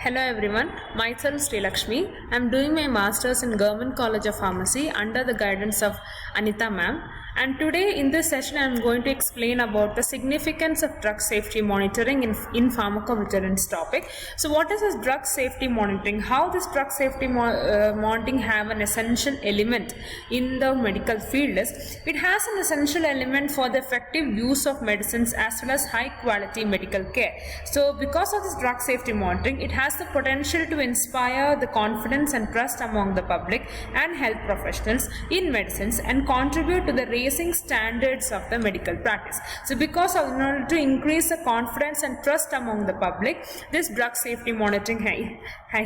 Hello everyone, myself Sri Lakshmi. I am doing my Masters in Government College of Pharmacy under the guidance of Anita ma'am. And today in this session I am going to explain about the significance of drug safety monitoring in pharmacovigilance topic. So what is this drug safety monitoring? How this drug safety monitoring have an essential element in the medical field is, it has an essential element for the effective use of medicines as well as high quality medical care. So because of this drug safety monitoring, it has the potential to inspire the confidence and trust among the public and health professionals in medicines and contribute to the raising standards of the medical practice. So because of, in order to increase the confidence and trust among the public, this drug safety monitoring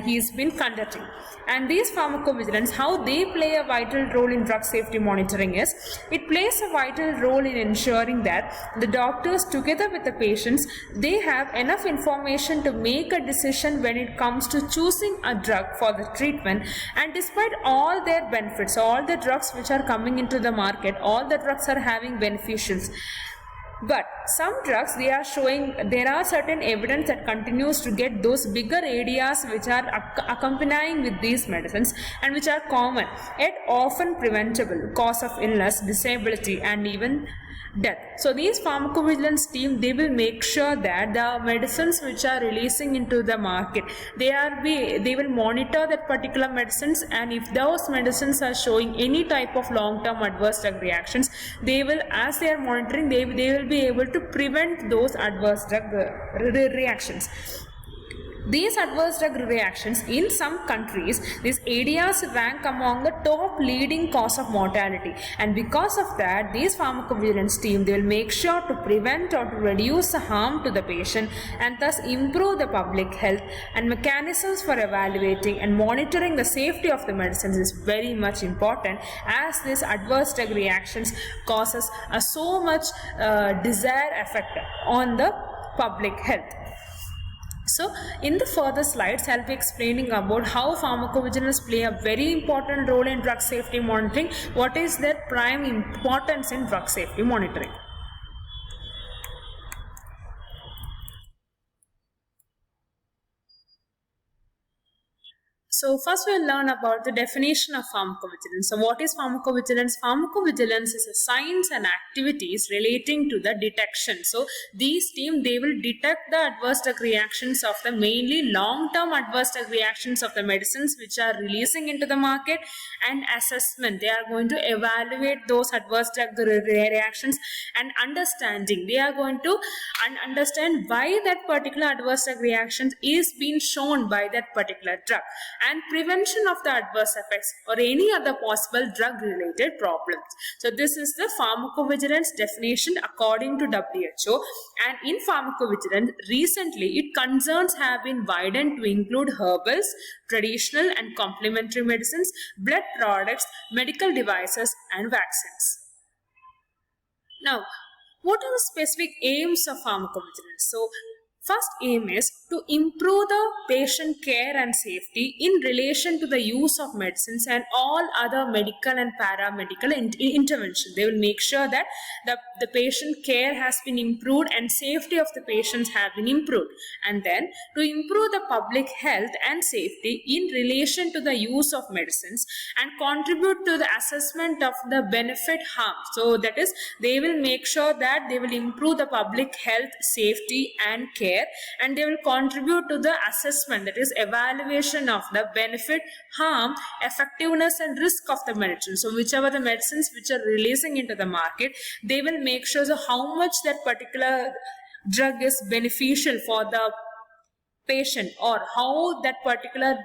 he's been conducting. And these pharmacovigilance, how they play a vital role in drug safety monitoring is, it plays a vital role in ensuring that the doctors together with the patients, they have enough information to make a decision when it comes to choosing a drug for the treatment. And despite all their benefits, all the drugs which are coming into the market, all the drugs are having beneficials. But some drugs, they are showing there are certain evidence that continues to get those bigger areas which are accompanying with these medicines and which are common yet often preventable cause of illness, disability and even death. So these pharmacovigilance team, they will make sure that the medicines which are releasing into the market, they will monitor that particular medicines, and if those medicines are showing any type of long-term adverse drug reactions, they will, as they are monitoring, they will be able to prevent those adverse drug reactions. These adverse drug reactions in some countries, these areas rank among the top leading cause of mortality, and because of that, these pharmacovigilance team, they will make sure to prevent or to reduce the harm to the patient and thus improve the public health. And mechanisms for evaluating and monitoring the safety of the medicines is very much important, as these adverse drug reactions causes so much desired effect on the public health. So in the further slides, I'll be explaining about how pharmacovigilance play a very important role in drug safety monitoring. What is their prime importance in drug safety monitoring? So first we'll learn about the definition of pharmacovigilance. So what is pharmacovigilance? Pharmacovigilance is a science and activities relating to the detection. So these team, they will detect the adverse drug reactions of the mainly long-term adverse drug reactions of the medicines which are releasing into the market, and assessment. They are going to evaluate those adverse drug reactions and understanding. They are going to understand why that particular adverse drug reactions is being shown by that particular drug, and prevention of the adverse effects or any other possible drug related problems. So this is the pharmacovigilance definition according to WHO. And in pharmacovigilance, recently its concerns have been widened to include herbals, traditional and complementary medicines, blood products, medical devices and vaccines. Now, what are the specific aims of pharmacovigilance? So first aim is to improve the patient care and safety in relation to the use of medicines and all other medical and paramedical intervention. They will make sure that the patient care has been improved and safety of the patients have been improved. And then to improve the public health and safety in relation to the use of medicines and contribute to the assessment of the benefit harm. So that is, they will make sure that they will improve the public health, safety and care, and they will contribute to the assessment, that is evaluation of the benefit, harm, effectiveness and risk of the medicine. So whichever the medicines which are releasing into the market, they will make sure how much that particular drug is beneficial for the patient, or how that particular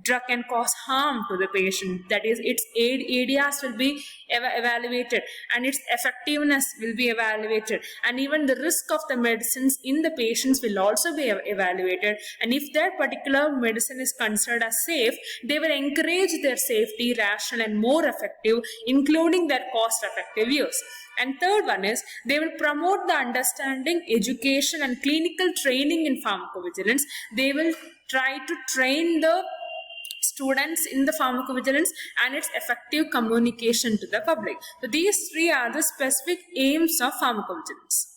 drug can cause harm to the patient. That is, its areas will be evaluated and its effectiveness will be evaluated, and even the risk of the medicines in the patients will also be evaluated. And if that particular medicine is considered as safe, they will encourage their safety, rational and more effective, including their cost effective use. And third one is, they will promote the understanding, education and clinical training in pharmacovigilance. They will try to train the students in the pharmacovigilance and its effective communication to the public. So these three are the specific aims of pharmacovigilance.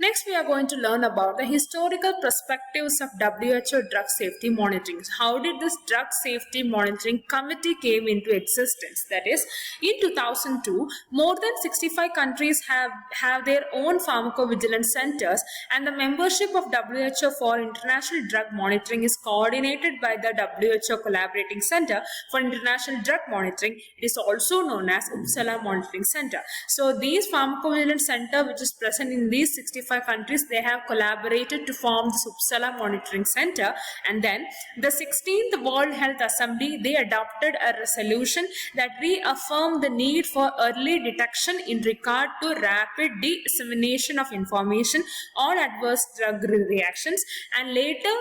Next, we are going to learn about the historical perspectives of WHO drug safety monitoring. How did this drug safety monitoring committee came into existence? That is, in 2002, more than 65 countries have their own pharmacovigilance centers, and the membership of WHO for international drug monitoring is coordinated by the WHO Collaborating Center for International Drug Monitoring. It is also known as Uppsala Monitoring Center. So, these pharmacovigilance center, which is present in these 65 countries, they have collaborated to form the Uppsala Monitoring Center, and then the 16th World Health Assembly, they adopted a resolution that reaffirmed the need for early detection in regard to rapid dissemination of information on adverse drug reactions, and later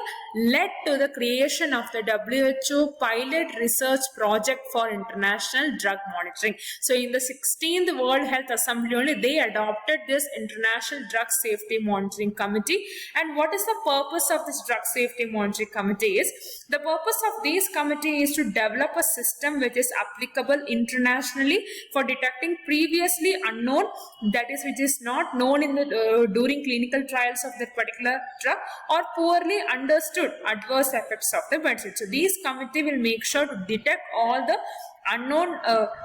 led to the creation of the WHO Pilot Research Project for International Drug Monitoring. So in the 16th World Health Assembly only, they adopted this International Drug Safety Monitoring Committee. And what is the purpose of this Drug Safety Monitoring Committee is, the purpose of this committee is to develop a system which is applicable internationally for detecting previously unknown, that is, which is not known in the during clinical trials of that particular drug, or poorly understood adverse effects of the medicine. So this committee will make sure to detect all the unknown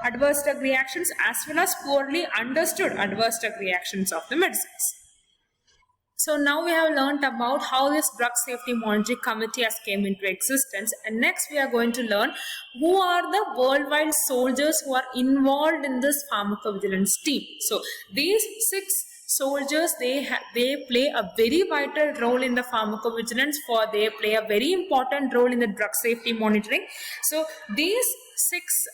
adverse drug reactions as well as poorly understood adverse drug reactions of the medicines. So now we have learned about how this drug safety monitoring committee has came into existence, and next we are going to learn who are the worldwide soldiers who are involved in this pharmacovigilance team. So these 6 soldiers, they play a very vital role in the pharmacovigilance, for they play a very important role in the drug safety monitoring. So these 6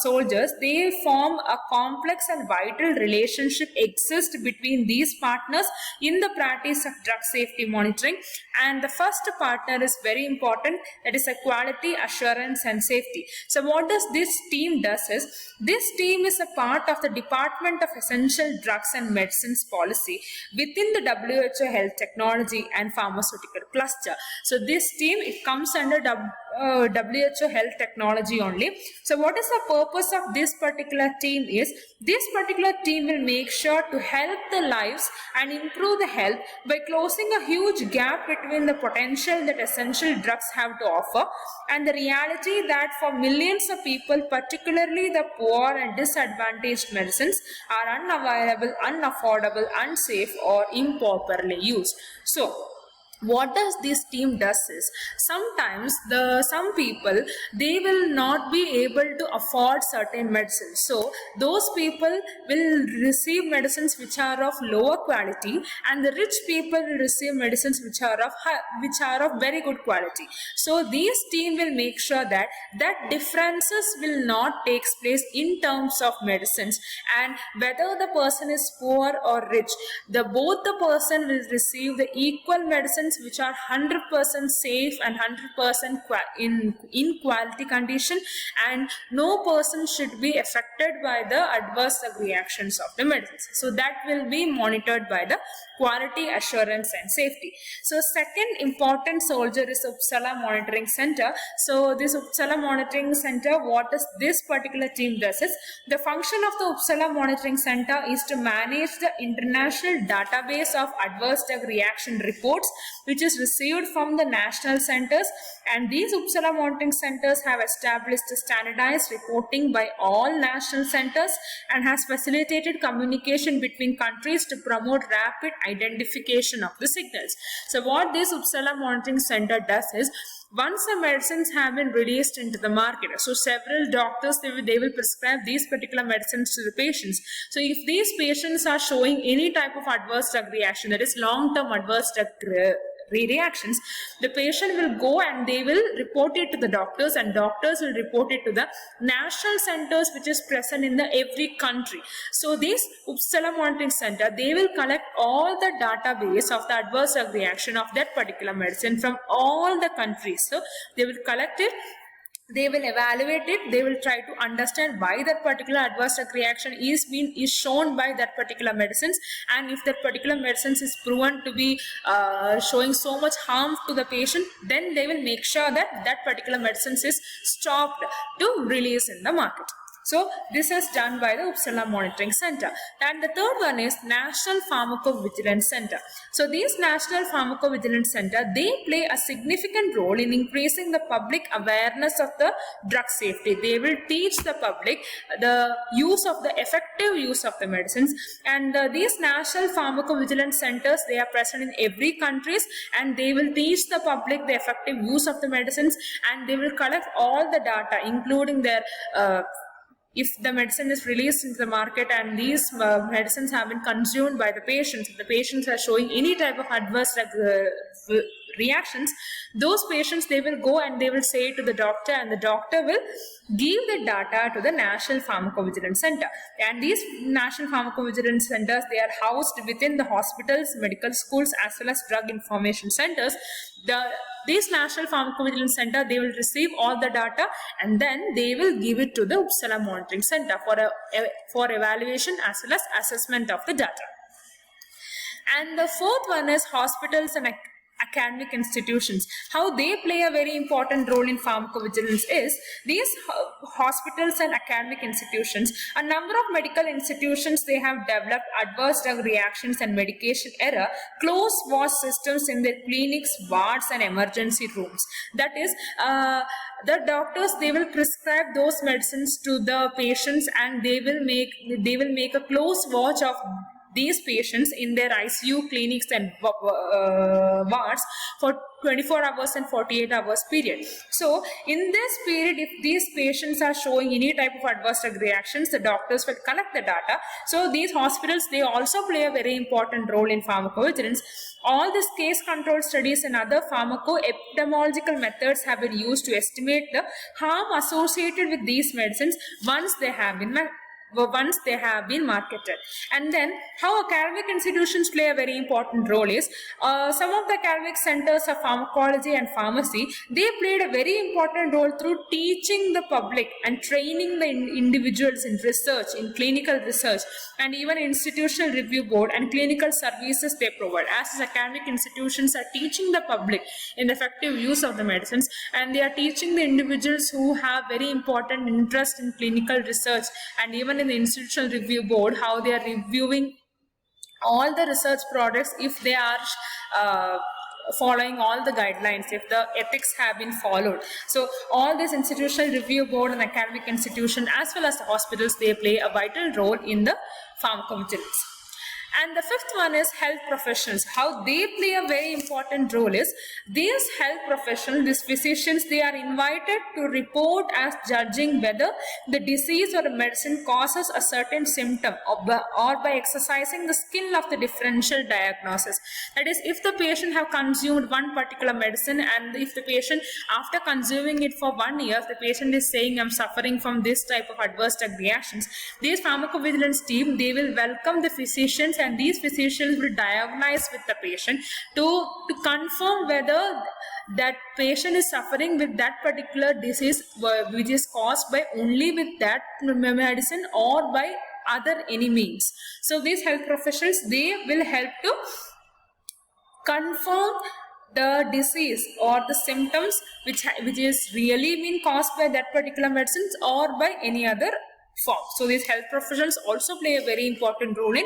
soldiers, they form a complex and vital relationship exists between these partners in the practice of drug safety monitoring. And the first partner is very important, that is a quality assurance and safety. So what does this team does is, this team is a part of the Department of Essential Drugs and Medicines Policy within the WHO Health Technology and Pharmaceutical Cluster. So this team, it comes under WHO Health Technology only. So what is the purpose of this particular team is, this particular team will make sure to help the lives and improve the health by closing a huge gap between the potential that essential drugs have to offer and the reality that for millions of people, particularly the poor and disadvantaged, medicines are unavailable, unaffordable, unsafe or improperly used. So what does this team does is, sometimes some people, they will not be able to afford certain medicines, so those people will receive medicines which are of lower quality, and the rich people will receive medicines which are of very good quality. So this team will make sure that differences will not take place in terms of medicines, and whether the person is poor or rich, both the person will receive the equal medicines which are 100% safe and 100% in quality condition, and no person should be affected by the adverse reactions of the medicines. So that will be monitored by the quality assurance and safety. So second important soldier is Uppsala Monitoring Center. So this Uppsala Monitoring Center, what does this particular team does is, the function of the Uppsala Monitoring Center is to manage the international database of adverse drug reaction reports which is received from the national centers, and these Uppsala Monitoring Centers have established standardized reporting by all national centers and has facilitated communication between countries to promote rapid identification of the signals. So what this Uppsala Monitoring Center does is, once the medicines have been released into the market, so several doctors, they will prescribe these particular medicines to the patients. So if these patients are showing any type of adverse drug reaction, that is long-term adverse drug reactions, the patient will go and they will report it to the doctors, and doctors will report it to the national centers which is present in the every country. So this Uppsala Monitoring Center, they will collect all the database of the adverse drug reaction of that particular medicine from all the countries. So they will collect it, they will evaluate it, they will try to understand why that particular adverse drug reaction is shown by that particular medicines, and if that particular medicines is proven to be showing so much harm to the patient, then they will make sure that that particular medicines is stopped to release in the market. So this is done by the Uppsala Monitoring Center. And the third one is National Pharmacovigilance Center. So these National Pharmacovigilance Center, they play a significant role in increasing the public awareness of the drug safety. They will teach the public the effective use of the medicines. And these National Pharmacovigilance Centers, they are present in every countries, and they will teach the public the effective use of the medicines, and they will collect all the data, including their if the medicine is released into the market and these medicines have been consumed by the patients, if the patients are showing any type of adverse reactions, those patients, they will go and they will say to the doctor, and the doctor will give the data to the National Pharmacovigilance Center. And these National Pharmacovigilance Centers, they are housed within the hospitals, medical schools, as well as drug information centers. These National Pharmacovigilance Center, they will receive all the data, and then they will give it to the Uppsala Monitoring Center for evaluation as well as assessment of the data. And the fourth one is hospitals and academic institutions. How they play a very important role in pharmacovigilance is these hospitals and academic institutions, a number of medical institutions, they have developed adverse drug reactions and medication error close watch systems in their clinics, wards and emergency rooms. That is, the doctors, they will prescribe those medicines to the patients, and they will make a close watch of these patients in their ICU, clinics and wards for 24 hours and 48 hours period. So in this period, if these patients are showing any type of adverse drug reactions, the doctors will collect the data. So these hospitals, they also play a very important role in pharmacovigilance. All these case control studies and other pharmacoepidemiological methods have been used to estimate the harm associated with these medicines once they have been marketed. And then how academic institutions play a very important role is some of the academic centers of pharmacology and pharmacy, they played a very important role through teaching the public and training the individuals in research, in clinical research, and even institutional review board and clinical services they provide. As academic institutions are teaching the public in effective use of the medicines, and they are teaching the individuals who have very important interest in clinical research, and even in the institutional review board, how they are reviewing all the research products if they are following all the guidelines, if the ethics have been followed. So all this institutional review board and academic institution as well as the hospitals, they play a vital role in the pharmacovigilance. And the fifth one is health professionals. How they play a very important role is these health professionals, these physicians, they are invited to report as judging whether the disease or a medicine causes a certain symptom or by exercising the skill of the differential diagnosis. That is, if the patient have consumed one particular medicine, and if the patient after consuming it for 1 year, the patient is saying I'm suffering from this type of adverse drug reactions, these pharmacovigilance team, they will welcome the physicians, and these physicians will diagnose with the patient to confirm whether that patient is suffering with that particular disease which is caused by only with that medicine or by other any means. So these health professionals, they will help to confirm the disease or the symptoms which is really been caused by that particular medicines or by any other form. So these health professionals also play a very important role in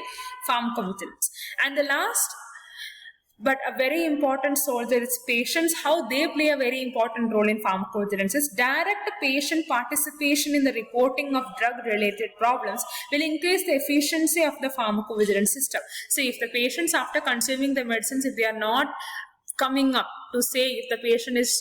pharmacovigilance. And the last but a very important soldier is patients. How they play a very important role in pharmacovigilance is direct patient participation in the reporting of drug related problems will increase the efficiency of the pharmacovigilance system. So if the patients after consuming the medicines, if they are not coming up to say if the patient is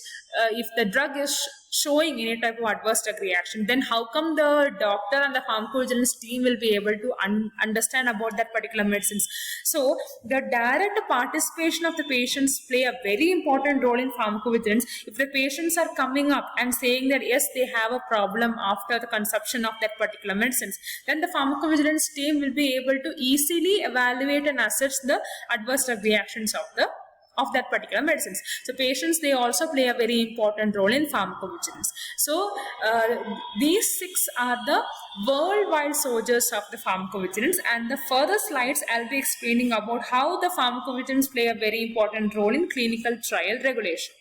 if the drug is showing any type of adverse drug reaction, then how come the doctor and the pharmacovigilance team will be able to understand about that particular medicines? So the direct participation of the patients play a very important role in pharmacovigilance. If the patients are coming up and saying that yes, they have a problem after the consumption of that particular medicines, then the pharmacovigilance team will be able to easily evaluate and assess the adverse drug reactions of that particular medicines. So patients, they also play a very important role in pharmacovigilance. So these 6 are the worldwide soldiers of the pharmacovigilance, and the further slides I'll be explaining about how the pharmacovigilance play a very important role in clinical trial regulation.